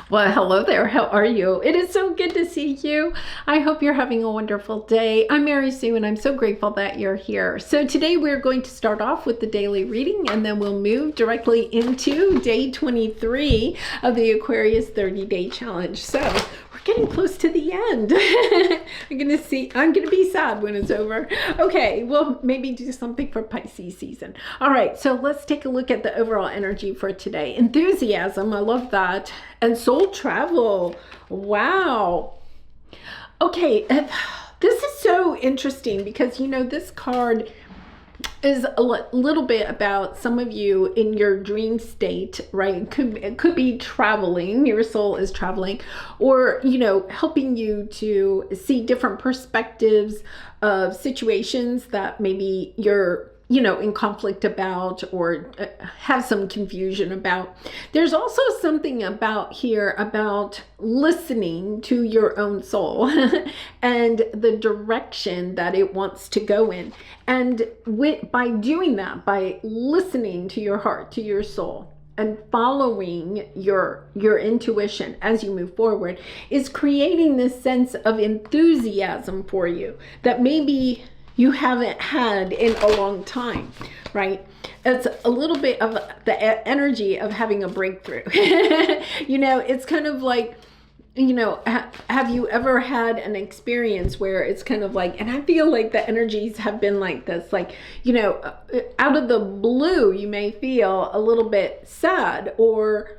Well, hello there. How are you? It is so good to see you. I hope you're having a wonderful day. I'm Mary Sue, and I'm so grateful that you're here. So today we're going to start off with the daily reading, and then we'll move directly into day 23 of the Aquarius 30-day challenge. So we're getting close to the end. I'm gonna be sad when it's over. Okay, we'll maybe do something for Pisces season. All right, so let's take a look at the overall energy for today. Enthusiasm, I love that. And soul travel. Wow. Okay, this is so interesting because, this card is a little bit about some of you in your dream state, right? It could be traveling, your soul is traveling, or, helping you to see different perspectives of situations that maybe you're in conflict about or have some confusion about. There's also something about here about listening to your own soul and the direction that it wants to go in. And by doing that, by listening to your heart, to your soul, and following your intuition as you move forward is creating this sense of enthusiasm for you that maybe you haven't had in a long time, right? It's a little bit of the energy of having a breakthrough. It's kind of like, have you ever had an experience where it's kind of like, and I feel like the energies have been like this, like, out of the blue, you may feel a little bit sad or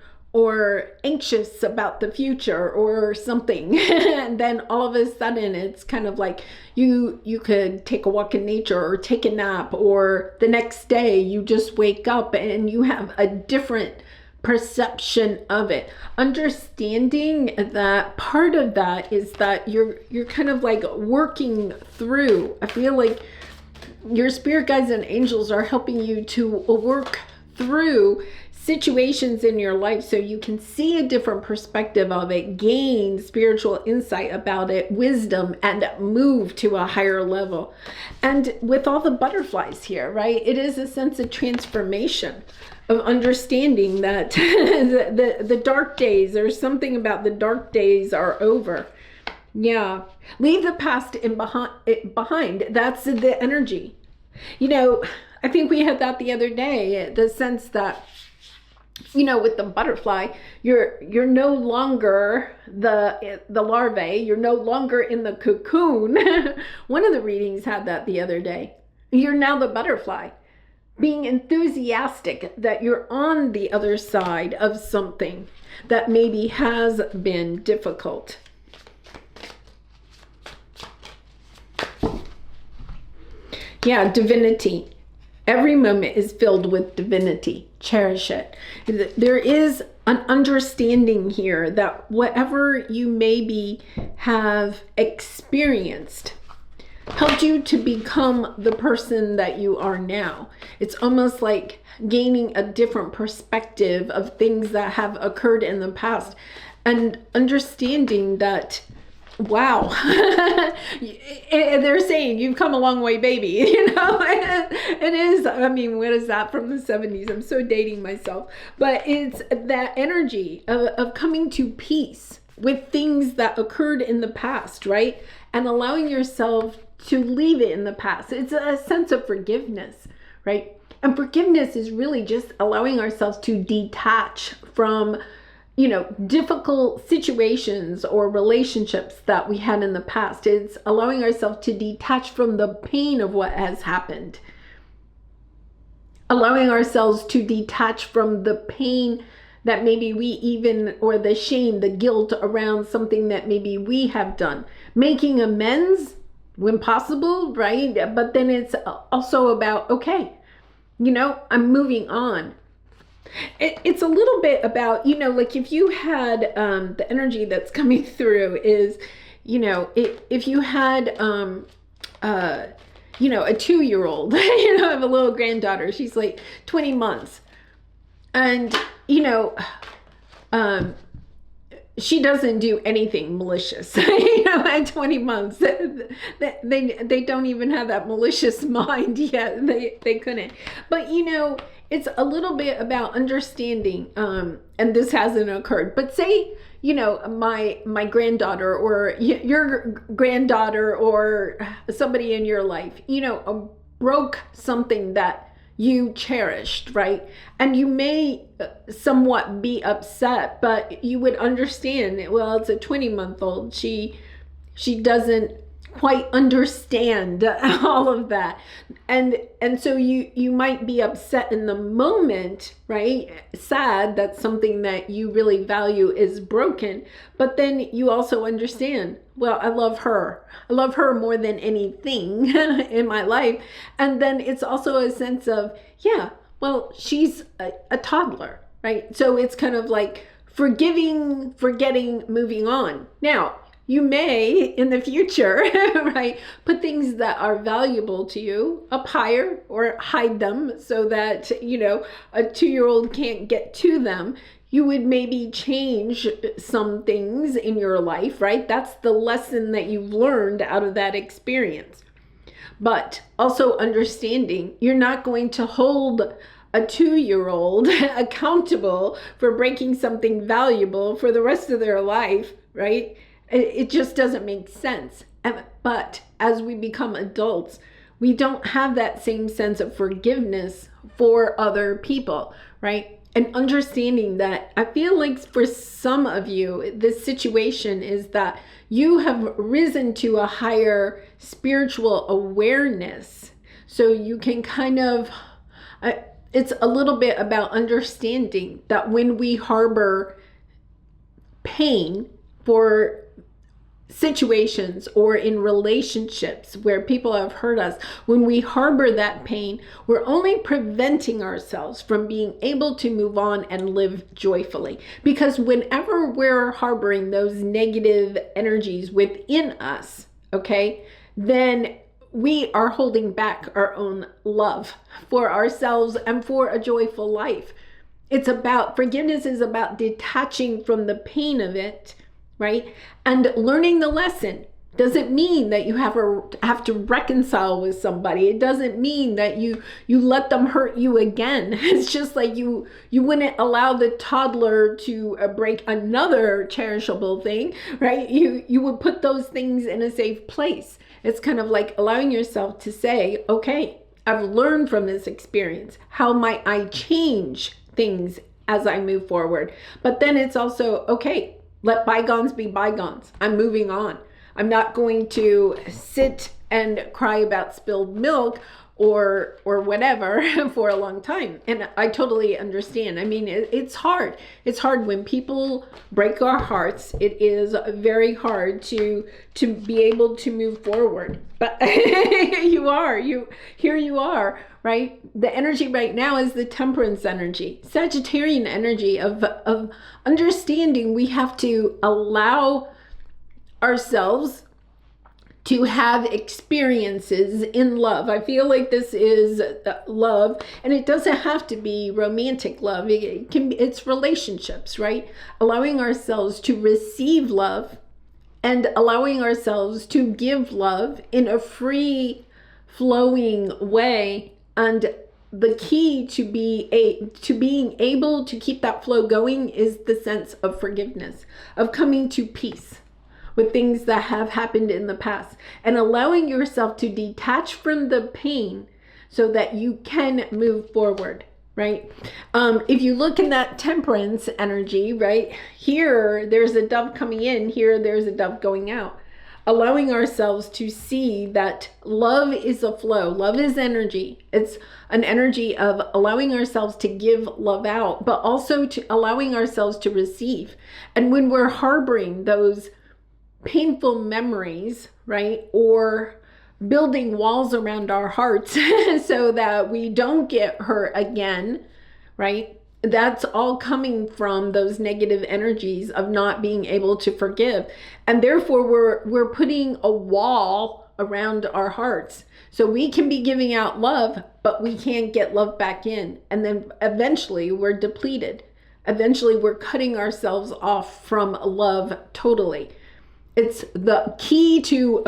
anxious about the future or something. And then all of a sudden it's kind of like you could take a walk in nature or take a nap, or the next day you just wake up and you have a different perception of it. Understanding that part of that is that you're kind of like working through. I feel like your spirit guides and angels are helping you to work through situations in your life so you can see a different perspective of it, gain spiritual insight about it, wisdom, and move to a higher level. And with all the butterflies here, right, it is a sense of transformation, of understanding that the dark days, there's something about the dark days are over. Yeah, leave the past behind. That's the energy. I think we had that the other day, the sense that with the butterfly, you're no longer the larvae, you're no longer in the cocoon. One of the readings had that the other day. You're now the butterfly, being enthusiastic that you're on the other side of something that maybe has been difficult. Yeah, divinity. Every moment is filled with divinity. Cherish it. There is an understanding here that whatever you maybe have experienced helped you to become the person that you are now. It's almost like gaining a different perspective of things that have occurred in the past and understanding that, wow, they're saying you've come a long way, baby. It is. I mean, what is that from the 70s? I'm so dating myself, but it's that energy of coming to peace with things that occurred in the past, right? And allowing yourself to leave it in the past. It's a sense of forgiveness, right? And forgiveness is really just allowing ourselves to detach from difficult situations or relationships that we had in the past. It's allowing ourselves to detach from the pain of what has happened. Allowing ourselves to detach from the pain that maybe or the shame, the guilt around something that maybe we have done. Making amends when possible, right? But then it's also about, okay, I'm moving on. It's a little bit about, like if you had the energy that's coming through is, if you had, a 2-year-old, I have a little granddaughter, she's like 20 months. And, she doesn't do anything malicious. At 20 months, they don't even have that malicious mind yet. They couldn't. But it's a little bit about understanding, and this hasn't occurred, but say, my granddaughter or your granddaughter or somebody in your life, broke something that you cherished, right? And you may somewhat be upset, but you would understand, well, it's a 20-month-old. She doesn't quite understand all of that. And so you might be upset in the moment, right? Sad that something that you really value is broken. But then you also understand, well, I love her. I love her more than anything in my life. And then it's also a sense of, yeah, well, she's a toddler, right? So it's kind of like forgiving, forgetting, moving on. Now, you may, in the future, right, put things that are valuable to you up higher or hide them so that, a 2-year-old can't get to them. You would maybe change some things in your life, right? That's the lesson that you've learned out of that experience. But also understanding you're not going to hold a 2-year-old accountable for breaking something valuable for the rest of their life, right? It just doesn't make sense. But as we become adults, we don't have that same sense of forgiveness for other people, right? And understanding that, I feel like for some of you, this situation is that you have risen to a higher spiritual awareness. So you can kind of, it's a little bit about understanding that when we harbor pain for situations or in relationships where people have hurt us, when we harbor that pain, we're only preventing ourselves from being able to move on and live joyfully. Because whenever we're harboring those negative energies within us, okay, then we are holding back our own love for ourselves and for a joyful life. It's about, forgiveness is about detaching from the pain of it, right? And learning the lesson doesn't mean that you have to reconcile with somebody. It doesn't mean that you let them hurt you again. It's just like you wouldn't allow the toddler to break another cherishable thing, right? You would put those things in a safe place. It's kind of like allowing yourself to say, okay, I've learned from this experience. How might I change things as I move forward? But then it's also, okay, let bygones be bygones. I'm moving on. I'm not going to sit and cry about spilled milk or whatever for a long time. And I totally understand. I mean, it's hard. It's hard when people break our hearts. It is very hard to be able to move forward. But here you are, right? The energy right now is the temperance energy, Sagittarian energy of understanding we have to allow ourselves to have experiences in love. I feel like this is love, and it doesn't have to be romantic love. It's relationships, right? Allowing ourselves to receive love and allowing ourselves to give love in a free flowing way. And the key to being able to keep that flow going is the sense of forgiveness, of coming to peace with things that have happened in the past and allowing yourself to detach from the pain so that you can move forward, right? If you look in that temperance energy, right, here there's a dove coming in, here there's a dove going out. Allowing ourselves to see that love is a flow. Love is energy. It's an energy of allowing ourselves to give love out, but also to allowing ourselves to receive. And when we're harboring those painful memories, right, or building walls around our hearts so that we don't get hurt again, right? That's all coming from those negative energies of not being able to forgive. And therefore we're putting a wall around our hearts. So we can be giving out love, but we can't get love back in. And then eventually we're depleted. eventually we're cutting ourselves off from love totally. It's the key to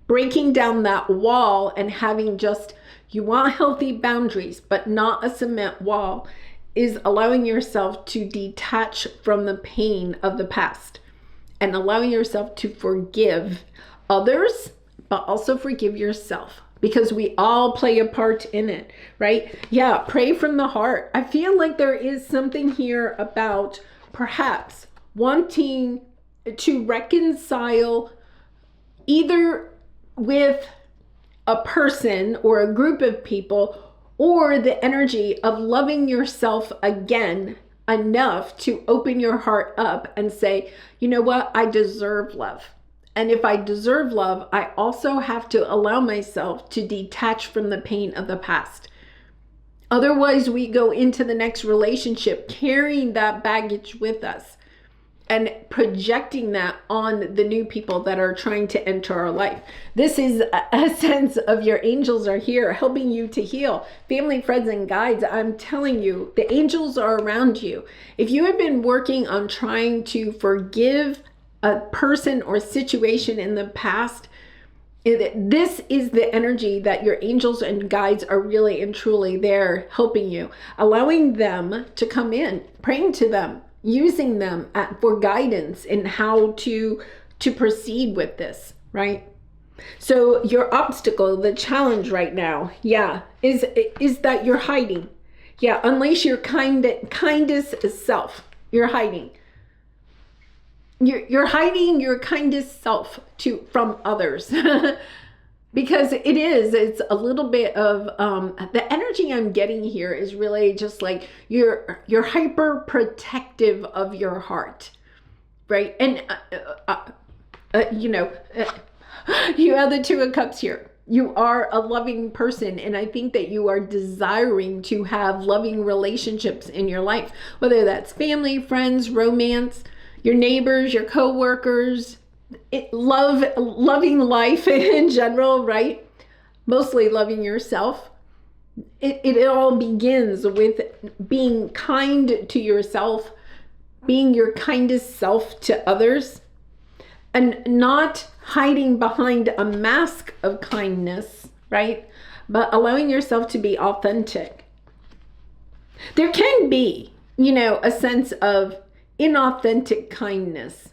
breaking down that wall and having just, you want healthy boundaries, but not a cement wall, is allowing yourself to detach from the pain of the past and allowing yourself to forgive others, but also forgive yourself, because we all play a part in it, right? Yeah, pray from the heart. I feel like there is something here about perhaps wanting to reconcile either with a person or a group of people, or the energy of loving yourself again enough to open your heart up and say, you know what, I deserve love. And if I deserve love, I also have to allow myself to detach from the pain of the past. Otherwise, we go into the next relationship carrying that baggage with us and projecting that on the new people that are trying to enter our life. This is a sense of your angels are here helping you to heal. Family, friends, and guides, I'm telling you, the angels are around you. If you have been working on trying to forgive a person or situation in the past, this is the energy that your angels and guides are really and truly there helping you, allowing them to come in, praying to them, using them for guidance in how to proceed with this, right? So your obstacle, the challenge right now, is that you're hiding. Yeah, unleash your kindest self. You're hiding. You're hiding your kindest self from others. Because it's a little bit of the energy I'm getting here is really just like you're hyper protective of your heart, right? And you have the Two of Cups here. You are a loving person, and I think that you are desiring to have loving relationships in your life, whether that's family, friends, romance, your neighbors, your co-workers, loving life in general, right? Mostly loving yourself. It all begins with being kind to yourself, being your kindest self to others, and not hiding behind a mask of kindness, right? But allowing yourself to be authentic. There can be, a sense of inauthentic kindness,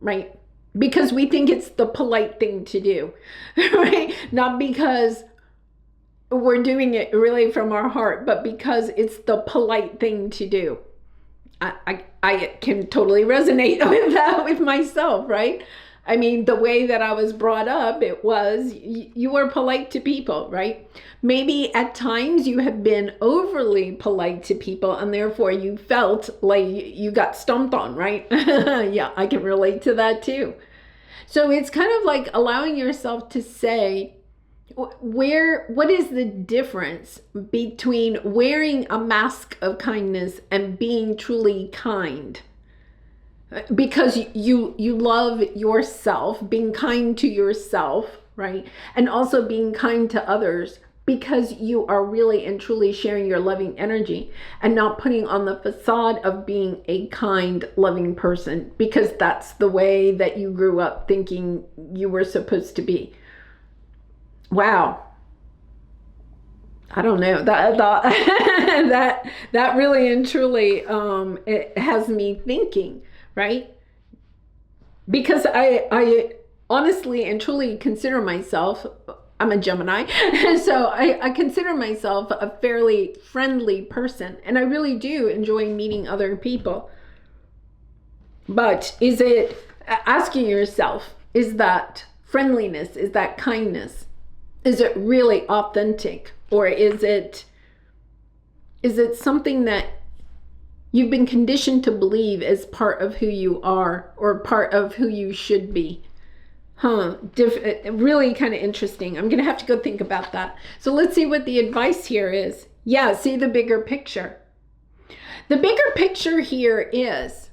right? Because we think it's the polite thing to do, right? Not because we're doing it really from our heart, but because it's the polite thing to do. I can totally resonate with that with myself, right? I mean, the way that I was brought up, it was, you were polite to people, right? Maybe at times you have been overly polite to people and therefore you felt like you got stomped on, right? Yeah, I can relate to that too. So it's kind of like allowing yourself to say, what is the difference between wearing a mask of kindness and being truly kind? Because you love yourself, being kind to yourself, right? And also being kind to others because you are really and truly sharing your loving energy and not putting on the facade of being a kind, loving person because that's the way that you grew up thinking you were supposed to be. Wow. I don't know. That really and truly it has me thinking, right? Because I honestly and truly consider myself, I'm a Gemini, so I consider myself a fairly friendly person, and I really do enjoy meeting other people. But is it, asking yourself, is that friendliness, is that kindness, is it really authentic, or is it something that you've been conditioned to believe as part of who you are or part of who you should be? Really kind of interesting. I'm going to have to go think about that. So let's see what the advice here is. Yeah, see the bigger picture. The bigger picture here is,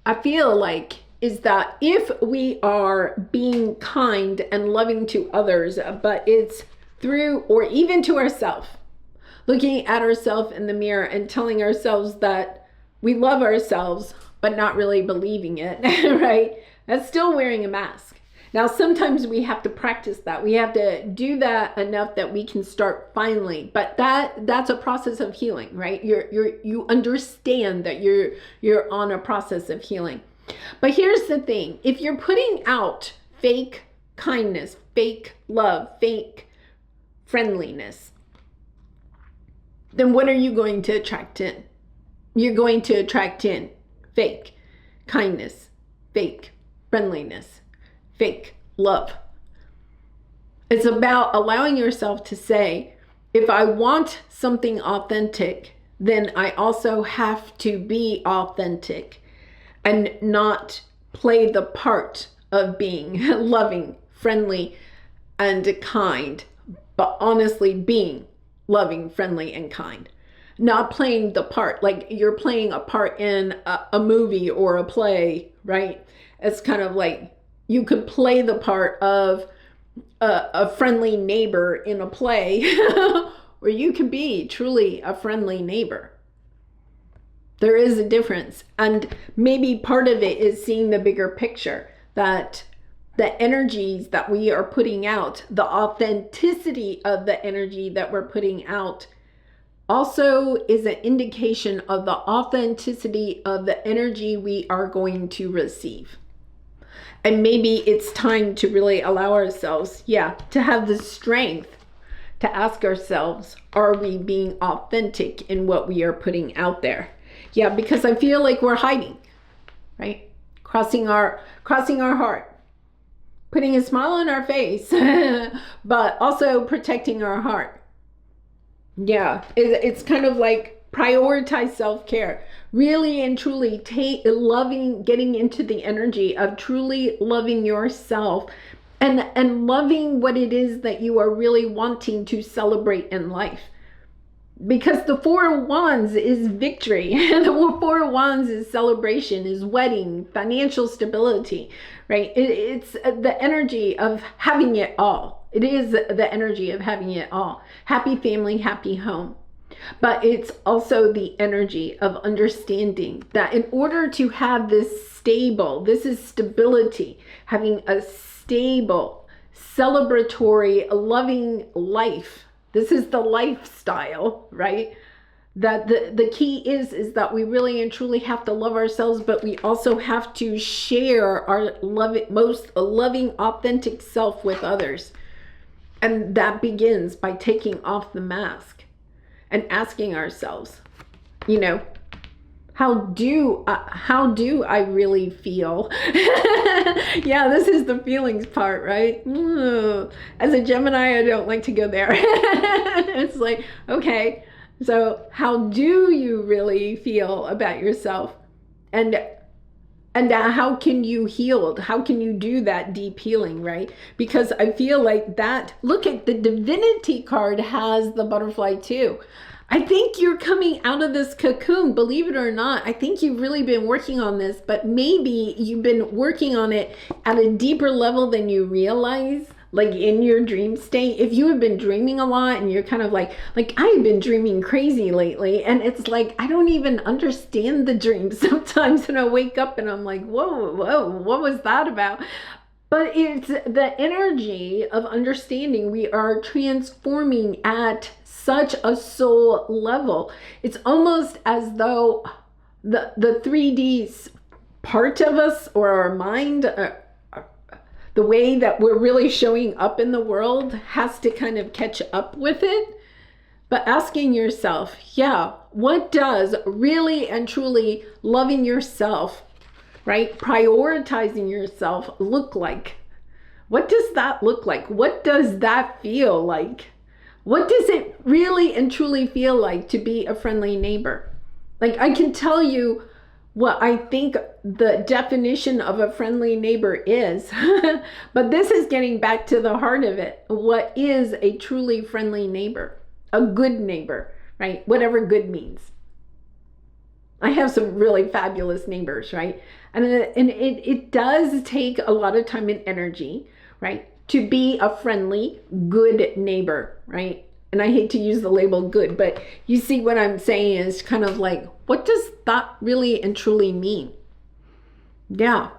I feel like, is that if we are being kind and loving to others, but it's through, or even to ourselves, looking at ourselves in the mirror and telling ourselves that we love ourselves, but not really believing it, right? That's still wearing a mask. Now, sometimes we have to practice that. We have to do that enough that we can start finally. But that's a process of healing, right? You understand that you're on a process of healing. But here's the thing. If you're putting out fake kindness, fake love, fake friendliness, then what are you going to attract in? You're going to attract in fake kindness, fake friendliness, fake love. It's about allowing yourself to say, if I want something authentic, then I also have to be authentic and not play the part of being loving, friendly, and kind, but honestly being loving, friendly, and kind. Not playing the part like you're playing a part in a movie or a play, right? It's kind of like you could play the part of a friendly neighbor in a play, or you could be truly a friendly neighbor. There is a difference. And maybe part of it is seeing the bigger picture, that the energies that we are putting out, the authenticity of the energy that we're putting out, also is an indication of the authenticity of the energy we are going to receive. And maybe it's time to really allow ourselves, to have the strength to ask ourselves, are we being authentic in what we are putting out there? Yeah, because I feel like we're hiding, right? Crossing our heart, putting a smile on our face, but also protecting our heart. Yeah, it's kind of like prioritize self-care. Really and truly getting into the energy of truly loving yourself and loving what it is that you are really wanting to celebrate in life. Because the Four of Wands is victory. The Four of Wands is celebration, is wedding, financial stability, right? It's the energy of having it all. It is the energy of having it all. Happy family, happy home. But it's also the energy of understanding that in order to have this is stability, having a stable, celebratory, loving life. This is the lifestyle, right? That the key is that we really and truly have to love ourselves, but we also have to share our most loving, authentic self with others. And that begins by taking off the mask and asking ourselves, how do I really feel? Yeah, this is the feelings part, right? As a Gemini, I don't like to go there. It's like, okay, so how do you really feel about yourself? And how can you heal? How can you do that deep healing, right? Because I feel like that, look at the Divinity card has the butterfly too. I think you're coming out of this cocoon, believe it or not. I think you've really been working on this, but maybe you've been working on it at a deeper level than you realize, like in your dream state. If you have been dreaming a lot and you're kind of like I've been dreaming crazy lately, and it's like I don't even understand the dreams sometimes, and I wake up and I'm like, whoa, what was that about? But it's the energy of understanding. We are transforming at such a soul level. It's almost as though the 3D part of us, or our mind, the way that we're really showing up in the world, has to kind of catch up with it. But asking yourself, what does really and truly loving yourself, right, prioritizing yourself look like? What does that look like? What does that feel like? What does it really and truly feel like to be a friendly neighbor? Like, I can tell you what I think the definition of a friendly neighbor is, but this is getting back to the heart of it. What is a truly friendly neighbor? A good neighbor, right? Whatever good means. I have some really fabulous neighbors, right? And it does take a lot of time and energy, right, to be a friendly, good neighbor, right? and I hate to use the label good, but you see what I'm saying is kind of like, what does that really and truly mean? Yeah.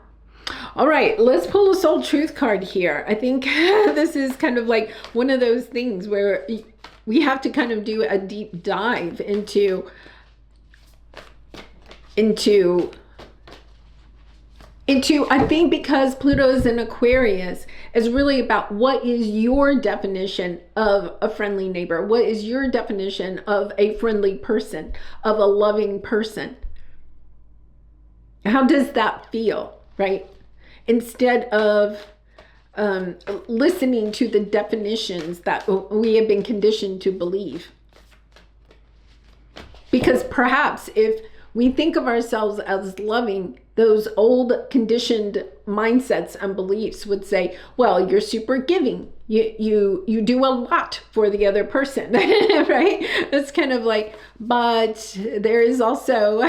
All right, let's pull a soul truth card here. I think this is kind of like one of those things where we have to kind of do a deep dive into I think, because Pluto is in Aquarius, is really about what is your definition of a friendly neighbor? What is your definition of a friendly person, of a loving person? How does that feel, right? Instead of listening to the definitions that we have been conditioned to believe. Because perhaps if we think of ourselves as loving, those old conditioned mindsets and beliefs would say, well, you're super giving. You do a lot for the other person, right? It's kind of like, but there is also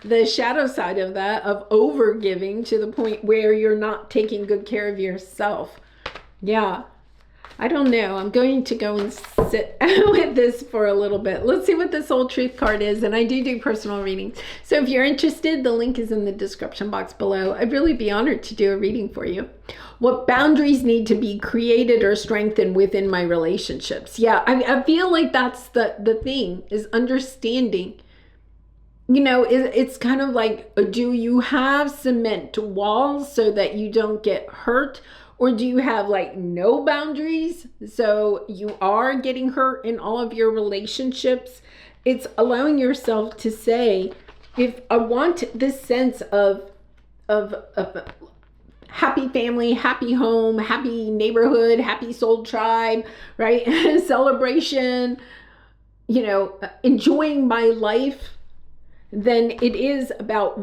the shadow side of that, of over giving to the point where you're not taking good care of yourself. Yeah. I don't know. I'm going to go and sit with this for a little bit. Let's see what the soul truth card is. And I do personal readings. So if you're interested, the link is in the description box below. I'd really be honored to do a reading for you. What boundaries need to be created or strengthened within my relationships? Yeah, I feel like that's the thing, is understanding. You know, it's kind of like, do you have cement walls so that you don't get hurt? Or do you have like no boundaries, so you are getting hurt in all of your relationships? It's allowing yourself to say, if I want this sense of happy family, happy home, happy neighborhood, happy soul tribe, right? Celebration, you know, enjoying my life, then it is about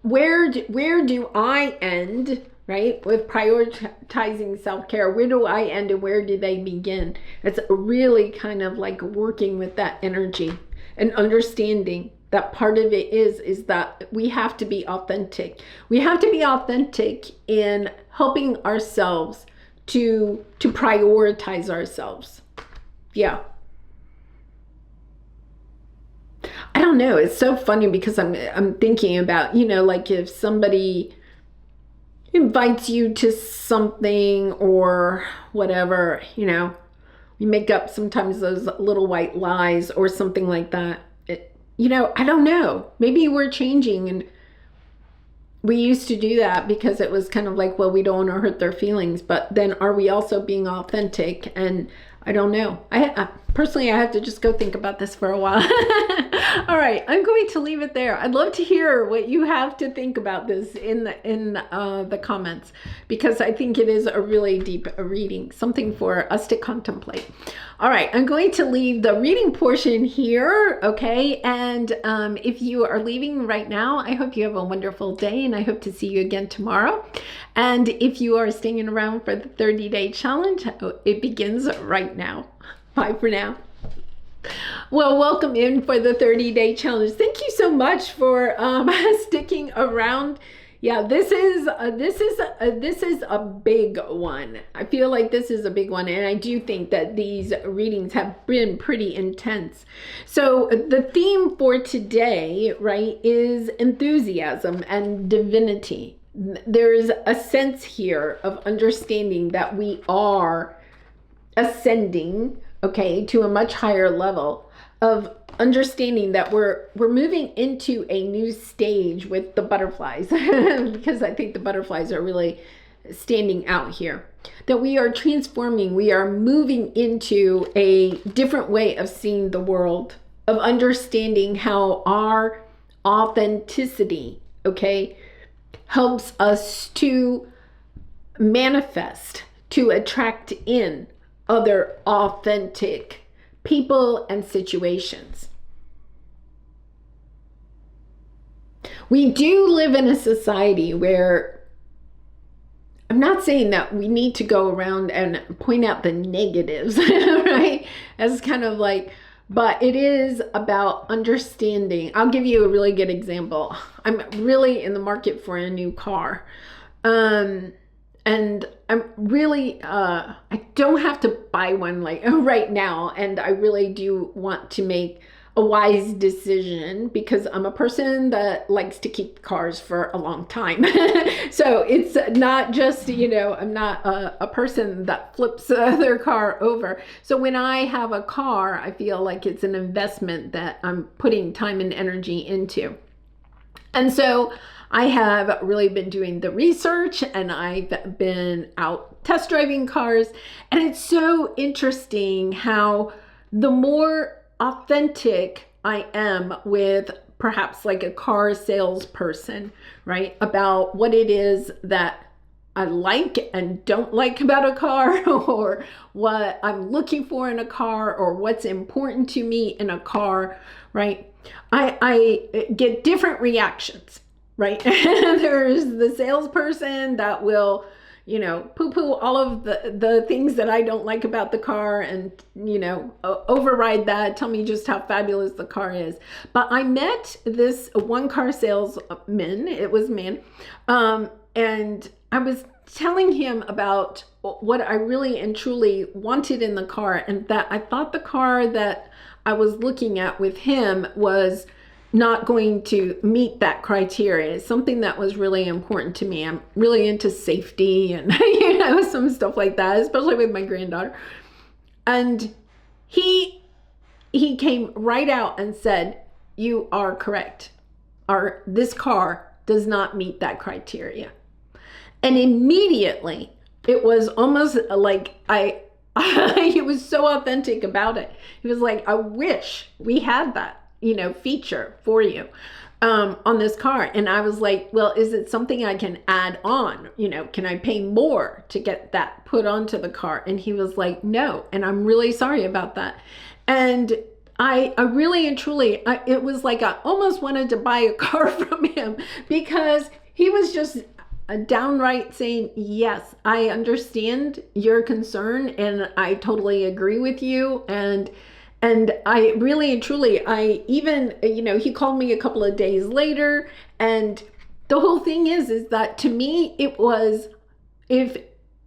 where do I end, right? With prioritizing self-care. Where do I end and where do they begin? It's really kind of like working with that energy and understanding that part of it is that we have to be authentic. We have to be authentic in helping ourselves to prioritize ourselves. Yeah. I don't know. It's so funny because I'm thinking about, you know, like if somebody invites you to something or whatever, you know, we make up sometimes those little white lies or something like that. You know, I don't know. Maybe we're changing, and we used to do that because it was kind of like, well, we don't want to hurt their feelings, but then are we also being authentic? And I don't know. I personally, I have to just go think about this for a while. All right, I'm going to leave it there. I'd love to hear what you have to think about this in the comments, because I think it is a really deep reading, something for us to contemplate. All right, I'm going to leave the reading portion here, okay? And if you are leaving right now, I hope you have a wonderful day, and I hope to see you again tomorrow. And if you are staying around for the 30-day challenge, it begins right now. Bye for now. Well, welcome in for the 30-day challenge. Thank you so much for sticking around. Yeah, this is a big one. I feel like this is a big one, and I do think that these readings have been pretty intense. So the theme for today, right, is enthusiasm and divinity. There's a sense here of understanding that we are ascending, okay, to a much higher level of understanding that we're moving into a new stage with the butterflies, because I think the butterflies are really standing out here. That we are transforming, we are moving into a different way of seeing the world, of understanding how our authenticity, okay, helps us to manifest, to attract in other authentic people and situations. We do live in a society where, I'm not saying that we need to go around and point out the negatives, right? As kind of like, but it is about understanding. I'll give you a really good example. I'm really in the market for a new car. And I'm really, I don't have to buy one like right now. And I really do want to make a wise decision because I'm a person that likes to keep cars for a long time. So it's not just, I'm not a person that flips their car over. So when I have a car, I feel like it's an investment that I'm putting time and energy into. And so I have really been doing the research, and I've been out test driving cars. And it's so interesting how the more authentic I am with perhaps like a car salesperson, right? About what it is that I like and don't like about a car, or what I'm looking for in a car, or what's important to me in a car, right? I get different reactions, right? There's the salesperson that will, poo-poo all of the things that I don't like about the car and, override that, tell me just how fabulous the car is. But I met this one car salesman, it was a man, and I was telling him about what I really and truly wanted in the car, and that I thought the car that I was looking at with him was not going to meet that criteria. It's something that was really important to me. I'm really into safety and some stuff like that, especially with my granddaughter. And he came right out and said, "You are correct. This car does not meet that criteria." And immediately it was almost like he was so authentic about it. He was like, "I wish we had that, feature for you on this car." And I was like, "Well, is it something I can add on? Can I pay more to get that put onto the car?" And he was like, "No. And I'm really sorry about that." And I really and truly, it was like I almost wanted to buy a car from him, because he was just downright saying, "Yes, I understand your concern and I totally agree with you." And I really and truly, I even, he called me a couple of days later, and the whole thing is that to me, it was, if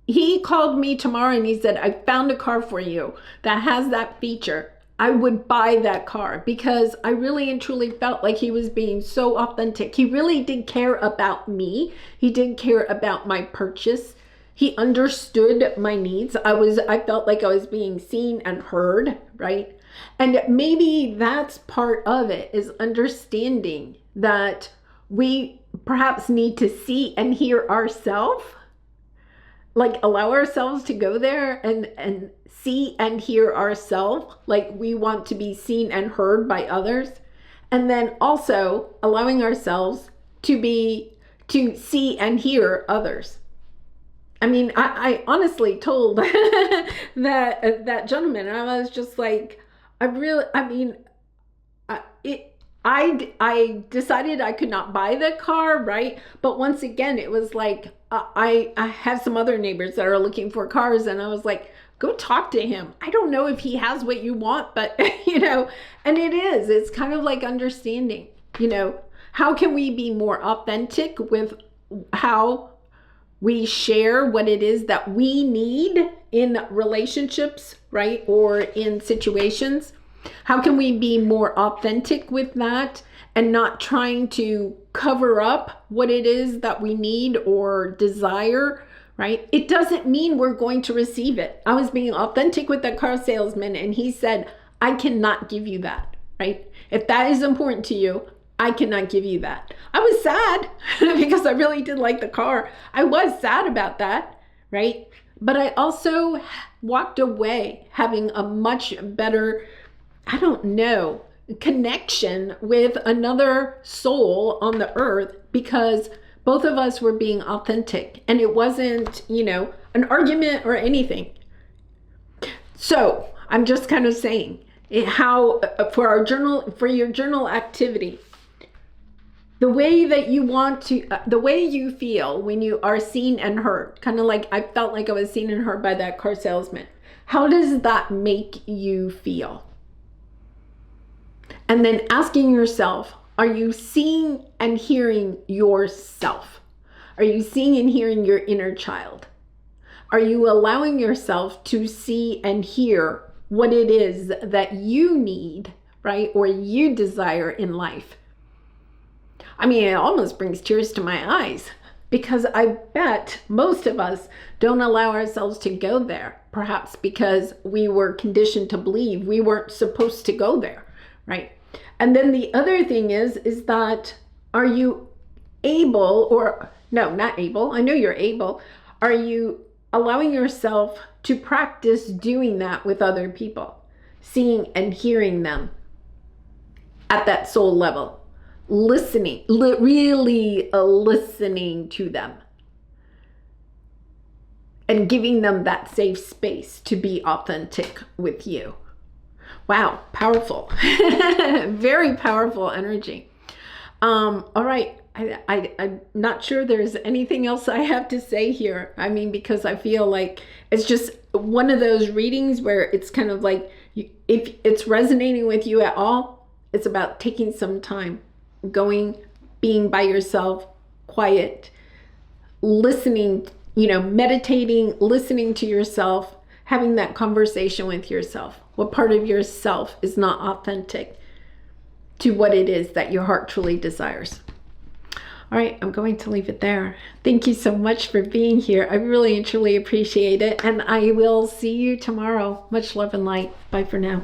he called me tomorrow and he said, "I found a car for you that has that feature," I would buy that car, because I really and truly felt like he was being so authentic. He really did care about me. He did care about my purchase. He understood my needs. I felt like I was being seen and heard, right? And maybe that's part of it, is understanding that we perhaps need to see and hear ourselves, like allow ourselves to go there and see and hear ourselves, like we want to be seen and heard by others. And then also allowing ourselves to see and hear others. I mean, I honestly told that gentleman, and I was just like, I decided I could not buy the car, right? But once again, it was like, I have some other neighbors that are looking for cars, and I was like, go talk to him. I don't know if he has what you want, but and it's kind of like understanding, how can we be more authentic with how we share what it is that we need in relationships, right? Or in situations. How can we be more authentic with that and not trying to cover up what it is that we need or desire, right? It doesn't mean we're going to receive it. I was being authentic with the car salesman, and he said, "I cannot give you that," right? If that is important to you, I cannot give you that. I was sad because I really did like the car. I was sad about that, right? But I also walked away having a much better, connection with another soul on the earth, because both of us were being authentic, and it wasn't, an argument or anything. So I'm just kind of saying how for your journal activity, the way that you want to, the way you feel when you are seen and heard, kind of like I felt like I was seen and heard by that car salesman. How does that make you feel? And then asking yourself, are you seeing and hearing yourself? Are you seeing and hearing your inner child? Are you allowing yourself to see and hear what it is that you need, right? Or you desire in life? I mean, it almost brings tears to my eyes, because I bet most of us don't allow ourselves to go there, perhaps because we were conditioned to believe we weren't supposed to go there, right? And then the other thing is that are you able, or no, not able, I know you're able, are you allowing yourself to practice doing that with other people, seeing and hearing them at that soul level? Listening, really listening to them and giving them that safe space to be authentic with you. Wow, powerful. Very powerful energy. All right, I'm not sure there's anything else I have to say here. I mean, because I feel like it's just one of those readings where it's kind of like, if it's resonating with you at all, it's about taking some time, going, being by yourself, quiet, listening, meditating, listening to yourself, having that conversation with yourself. What part of yourself is not authentic to what it is that your heart truly desires? All right, I'm going to leave it there. Thank you so much for being here. I really and truly appreciate it. And I will see you tomorrow. Much love and light. Bye for now.